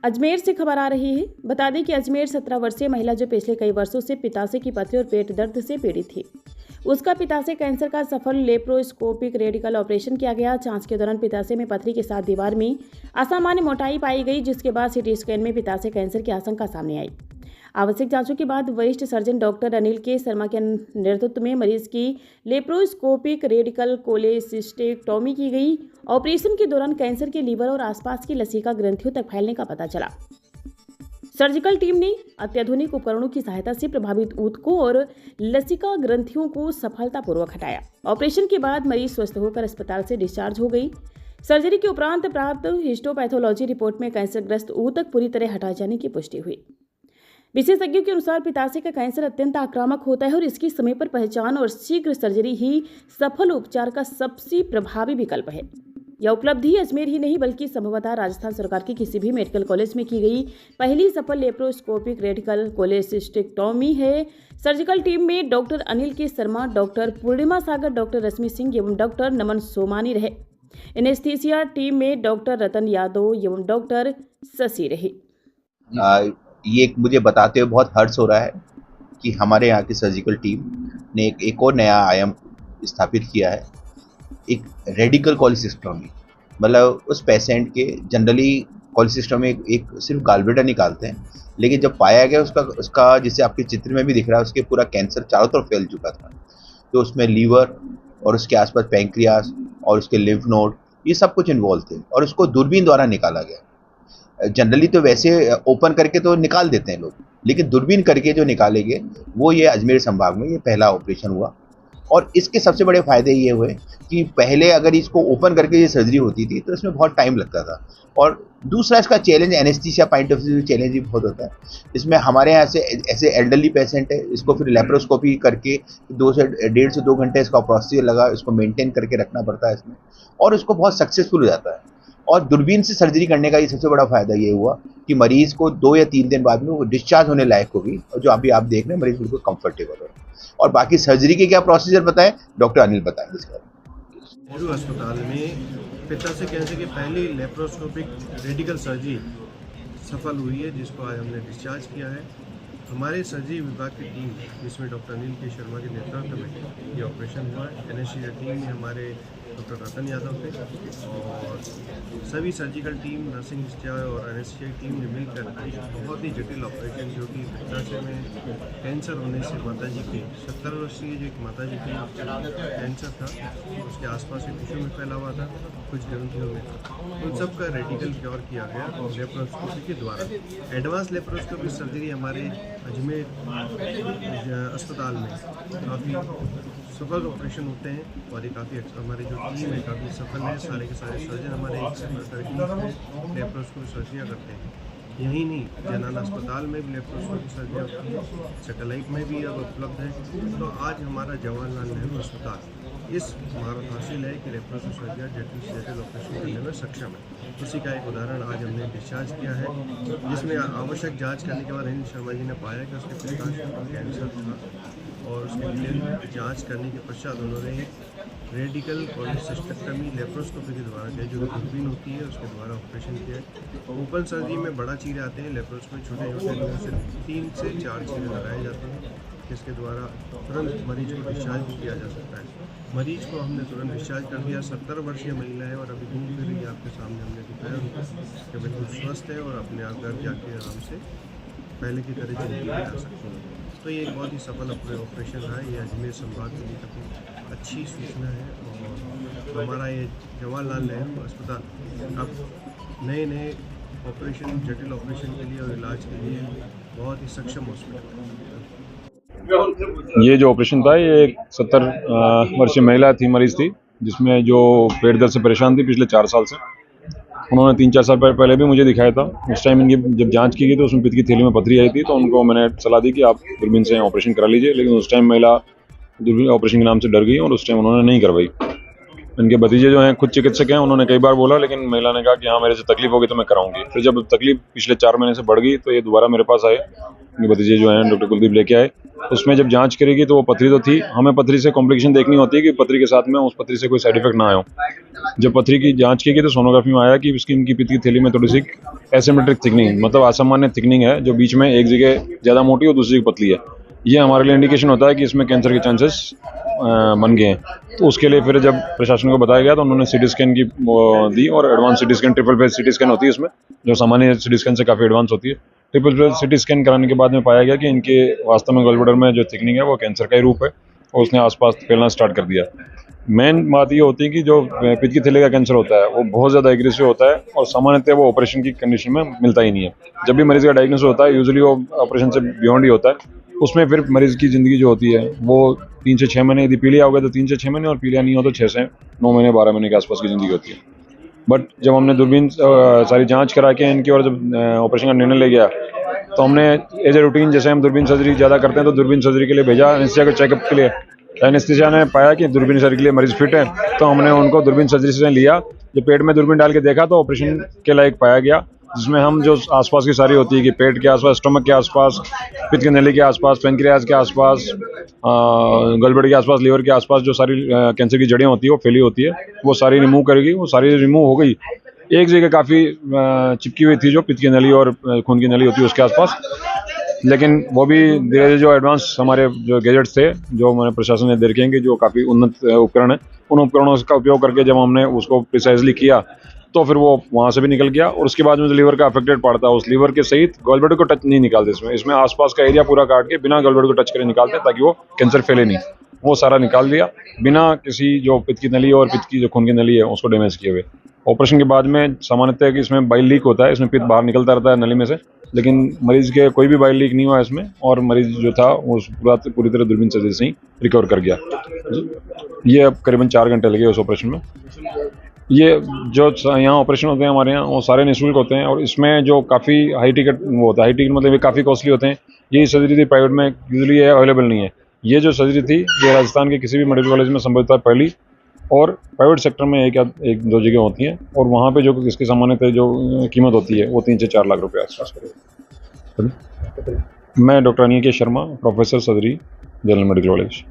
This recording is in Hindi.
अजमेर से खबर आ रही है। बता दें कि अजमेर 17 वर्षीय महिला जो पिछले कई वर्षों से पित्ताशय की पथरी और पेट दर्द से पीड़ित थी, उसका पित्ताशय कैंसर का सफल लेप्रोस्कोपिक रेडिकल ऑपरेशन किया गया। जांच के दौरान पित्ताशय में पथरी के साथ दीवार में असामान्य मोटाई पाई गई, जिसके बाद सीटी स्कैन में पित्ताशय कैंसर की आशंका सामने आई। आवश्यक जांचों के बाद वरिष्ठ सर्जन डॉक्टर अनिल के शर्मा के नेतृत्व में मरीज की लेप्रोस्कोपिक रेडिकल कोलेसिस्टेक्टोमी की गई। ऑपरेशन के दौरान कैंसर के लीवर और आसपास की लसिका ग्रंथियों तक फैलने का पता चला। सर्जिकल टीम ने अत्याधुनिक उपकरणों की सहायता से प्रभावित ऊतकों और लसिका ग्रंथियों को सफलतापूर्वक हटाया। ऑपरेशन के बाद मरीज स्वस्थ होकर अस्पताल से डिस्चार्ज हो गई। सर्जरी के उपरांत प्राप्त हिस्टोपैथोलॉजी रिपोर्ट में कैंसरग्रस्त ऊतक पूरी तरह हटा जाने की पुष्टि हुई। विशेषज्ञों के अनुसार पित्ताशय का कैंसर अत्यंत आक्रामक होता है और इसकी समय पर पहचान और शीघ्र सर्जरी ही सफल उपचार का सबसे प्रभावी विकल्प है। यह उपलब्धि अजमेर ही नहीं बल्कि संभवतः राजस्थान सरकार के किसी भी मेडिकल कॉलेज में की गई पहली सफल लेप्रोस्कोपिक रेडिकल कोलेसिस्टेक्टोमी है। सर्जिकल टीम में डॉक्टर अनिल के शर्मा, डॉक्टर पूर्णिमा सागर, डॉक्टर रश्मि सिंह एवं डॉक्टर नमन सोमानी रहे। एनेस्थीसिया टीम में डॉक्टर रतन यादव एवं डॉक्टर शशि रहे। ये मुझे बताते हुए बहुत हर्ष हो रहा है कि हमारे यहाँ की सर्जिकल टीम ने एक और नया आयाम स्थापित किया है, एक रेडिकल कोलेसिस्टेक्टोमी। मतलब उस पेशेंट के जनरली कोलेसिस्टेक्टोमी एक सिर्फ गालब्लैडर निकालते हैं, लेकिन जब पाया गया उसका जिसे आपके चित्र में भी दिख रहा है, उसके पूरा कैंसर चारों तरफ फैल चुका था। तो उसमें लीवर और उसके आसपास पैंक्रियास और उसके लिम्फ नोड ये सब कुछ इन्वॉल्व थे और उसको दूरबीन द्वारा निकाला गया। जनरली तो वैसे ओपन करके तो निकाल देते हैं लोग, लेकिन दूरबीन करके जो निकाले गए वो ये अजमेर संभाग में ये पहला ऑपरेशन हुआ। और इसके सबसे बड़े फायदे ये हुए कि पहले अगर इसको ओपन करके ये सर्जरी होती थी तो इसमें बहुत टाइम लगता था, और दूसरा इसका challenge anaesthesia point of view challenge भी बहुत होता है। इसमें हमारे यहाँ से ऐसे एल्डरली पेशेंट है, इसको फिर लेप्रोस्कोपी करके 1.5 से 2 घंटे इसका प्रोसीजर लगा, इसको मेंटेन करके रखना पड़ता है इसमें, और इसको बहुत सक्सेसफुल हो जाता है। और दूरबीन से सर्जरी करने का ये सबसे बड़ा फायदा ये हुआ कि मरीज को 2 या 3 दिन बाद में वो डिस्चार्ज होने लायक होगी, और जो अभी आप देख रहे हैं मरीज बिल्कुल कंफर्टेबल है। और बाकी सर्जरी के क्या प्रोसीजर बताएं, डॉक्टर अनिल बताएंगे इसके बारे में। नेहरू अस्पताल में पित्ताशय कैंसर की पहली लेप्रोस्कोपिक रेडिकल सर्जरी सफल हुई है, जिसको आज हमने डिस्चार्ज किया है। हमारे सर्जरी विभाग की टीम, जिसमें डॉक्टर अनिल के शर्मा के नेतृत्व में ये ऑपरेशन हुआ है। एनेस्थीसिया टीम में हमारे डॉक्टर रतन यादव थे और सभी सर्जिकल टीम, नर्सिंग स्टाफ और एनेस्थीसिया टीम ने मिलकर बहुत ही जटिल ऑपरेशन, जो कि पित्ताशय में कैंसर होने से माताजी के 70 वर्षीय जो एक माताजी के कैंसर था, उसके आसपास के टिश्यू में फैला हुआ था, कुछ ग्रंथियों में था, उन सब का रेडिकल क्योर किया गया और लेप्रोस्कोपी के द्वारा। एडवांस लेप्रोस्कोपी सर्जरी हमारे अजमेर अस्पताल में काफ़ी सफल ऑपरेशन होते हैं और ये काफ़ी अच्छा, हमारी जो टीम है काफ़ी सफल है। सारे के सारे सर्जन हमारे लेप्रोस्कोपी सर्जरियाँ करते हैं। यही नहीं, जनाना अस्पताल में भी लेप्रोस्कोपी सर्जरी होती है, सैटेलाइट में भी अब उपलब्ध है। तो आज हमारा जवाहरलाल नेहरू अस्पताल इस महारत हासिल है कि लेप्रोस्कोपी सर्जरी जटिल से जटिल ऑपरेशन करने में सक्षम है। उसी का एक उदाहरण आज हमने डिस्चार्ज किया है, जिसमें आवश्यक जांच करने के बाद अनिल शर्मा जी ने पाया कि उसके पित्ताशय में कैंसर था, और उसके लिए जांच करने के पश्चात उन्होंने रेडिकल कोलेसिस्टेक्टोमी लेप्रोस्कोपी के द्वारा किया, जो दूरबीन होती है उसके द्वारा ऑपरेशन किया है। ओपन सर्जरी में बड़ा चीरे आते हैं, लेप्रोस्कोपी छोटे छोटे लोगों से 3 से 4 चीरे लगाए जाते हैं, जिसके द्वारा तुरंत मरीज को डिस्चार्ज भी किया जा सकता है। मरीज को हमने तुरंत डिस्चार्ज कर दिया। 70 वर्षीय महिला है और अभी घूम फिर रही है, आपके सामने हमने दिखाया उनको कि बिल्कुल स्वस्थ है और अपने आप घर जाके आराम से पहले की तरह जिंदगी बिता सकते हैं। तो ये एक बहुत ही सफल ऑपरेशन रहा है। ये अजमेर संभाग के लिए काफ़ी अच्छी सूचना है और हमारा ये जवाहरलाल नेहरू अस्पताल अब नए नए ऑपरेशन, जटिल ऑपरेशन के लिए और इलाज के लिए बहुत ही सक्षम हॉस्पिटल है। ये जो ऑपरेशन था, ये एक 70 वर्षीय महिला थी, मरीज थी, जिसमें जो पेट दर्द से परेशान थी पिछले 4 साल से। उन्होंने 3-4 साल पहले भी मुझे दिखाया था। उस टाइम इनकी जब जांच की गई तो उसमें पित्त की थैली में पथरी आई थी, तो उनको मैंने सलाह दी कि आप दूरबीन से ऑपरेशन करा लीजिए, लेकिन उस टाइम महिला दूरबीन ऑपरेशन के नाम से डर गई और उस टाइम उन्होंने नहीं करवाई। इनके भतीजे जो हैं खुद चिकित्सक हैं, उन्होंने कई बार बोला, लेकिन महिला ने कहा कि हाँ मेरे से तकलीफ होगी तो मैं कराऊंगी। फिर जब तकलीफ पिछले 4 महीने से बढ़ गई तो ये दोबारा मेरे पास आए। इनके भतीजे जो हैं डॉक्टर कुलदीप लेके आए। उसमें जब जांच करेगी तो वो पथरी तो थी, हमें पथरी से कॉम्प्लिकेशन देखनी होती है कि पथरी के साथ में उस पथरी से कोई साइड इफेक्ट ना आए। जब पथरी की जांच की गई तो सोनोग्राफी में आया कि इसकी इनकी पित्त की थैली में थोड़ी सी एसिमेट्रिक थिकनिंग, मतलब असामान्य थिकनिंग है जो बीच में एक जगह ज़्यादा मोटी और दूसरी जगह पतली है। ये हमारे लिए इंडिकेशन होता है कि इसमें कैंसर के चांसेस बन गए हैं। तो उसके लिए फिर जब प्रशासन को बताया गया तो उन्होंने सीटी स्कैन की दी, और advance CT scan, triple phase CT scan होती है इसमें, जो सामान्य सीटी स्कैन से काफ़ी एडवांस होती है। ट्रिपल फेज सीटी स्कैन कराने के बाद में पाया गया कि इनके वास्तव में गॉलब्लैडर में जो थिकनिंग है वो कैंसर का ही रूप है, और उसने आसपास फैलना स्टार्ट कर दिया। मेन बात ये होती है कि जो पित्त की थैली का कैंसर होता है वो बहुत ज़्यादा एग्रेसिव होता है, और सामान्यतः वो ऑपरेशन की कंडीशन में मिलता ही नहीं है। जब भी मरीज़ का डायग्नोसिस होता है यूजुअली वो ऑपरेशन से बियॉन्ड ही होता है। उसमें फिर मरीज़ की ज़िंदगी जो होती है वो 3 से 6 महीने, यदि पीलिया हो गया तो 3 से 6 महीने, और पीलिया नहीं हो तो 6 से 9 महीने, 12 महीने के आसपास की ज़िंदगी होती है। बट जब हमने दूरबीन सारी जांच करा के इनकी, और जब ऑपरेशन का निर्णय ले गया, तो हमने एज ए रूटीन, जैसे हम दूरबीन सर्जरी ज़्यादा करते हैं, तो दूरबीन सर्जरी के लिए भेजा एनेस्थीसिया के चेकअप के लिए। एनेस्थीसिया ने पाया कि दूरबीन सर्जरी के लिए मरीज़ फिट है, तो हमने उनको दूरबीन सर्जरी से लिया। जब पेट में दूरबीन डाल के देखा तो ऑपरेशन के लायक पाया गया, जिसमें हम जो आसपास की सारी होती है कि पेट के आसपास, स्टमक के आसपास, पित्त की नली के आसपास, पैंक्रियाज के आसपास, गॉलब्लैडर के आसपास, लीवर के आसपास जो सारी कैंसर की जड़ें होती है वो फैली होती है, वो सारी रिमूव करेगी। वो सारी रिमूव हो गई। एक जगह काफ़ी चिपकी हुई थी जो पित्त की नली और खून की नली होती है उसके आसपास, लेकिन वो भी धीरे धीरे जो एडवांस हमारे जो गैजेट्स थे, जो हमारे प्रशासन ने दे रखे हैं कि जो काफ़ी उन्नत उपकरण है, उन उपकरणों का उपयोग करके जब हमने उसको प्रिसाइजली किया तो फिर वो वहाँ से भी निकल गया। और उसके बाद में जो लीवर का अफेक्टेड पार्ट था, उस लीवर के सहित गॉलब्लैडर को टच नहीं निकालते इसमें आसपास का एरिया पूरा काट के बिना गॉलब्लैडर को टच करे निकालते हैं, ताकि वो कैंसर फैले नहीं। वो सारा निकाल दिया बिना किसी जो पित्त की नली और पित्त की जो खून की नली है उसको डैमेज किए हुए। ऑपरेशन के बाद में सामान्यतः कि इसमें बाइल लीक होता है, इसमें पित्त बाहर निकलता रहता है नली में से, लेकिन मरीज़ के कोई भी बाइल लीक नहीं हुआ इसमें, और मरीज़ जो था वो पूरी तरह दूरबीन सर्जरी से ही रिकवर कर गया। ये अब करीबन 4 घंटे लगे उस ऑपरेशन में। ये जो यहाँ ऑपरेशन होते हैं हमारे यहाँ, वो सारे निःशुल्क होते हैं, और इसमें जो काफ़ी हाई टिकट वो होता है, हाई टिकट मतलब ये काफ़ी कॉस्टली होते हैं। यही सर्जरी थी प्राइवेट में यूजुअली ये अवेलेबल नहीं है। ये जो सर्जरी थी ये राजस्थान के किसी भी मेडिकल कॉलेज में संभवतः पहली, और प्राइवेट सेक्टर में एक दो जगह होती हैं, और वहाँ पे जो इसकी सामान्यतः जो कीमत होती है वो 3 से 4 लाख रुपये आसपास करेगी। मैं डॉक्टर अनिल के Sharma, professor surgery, general medical college.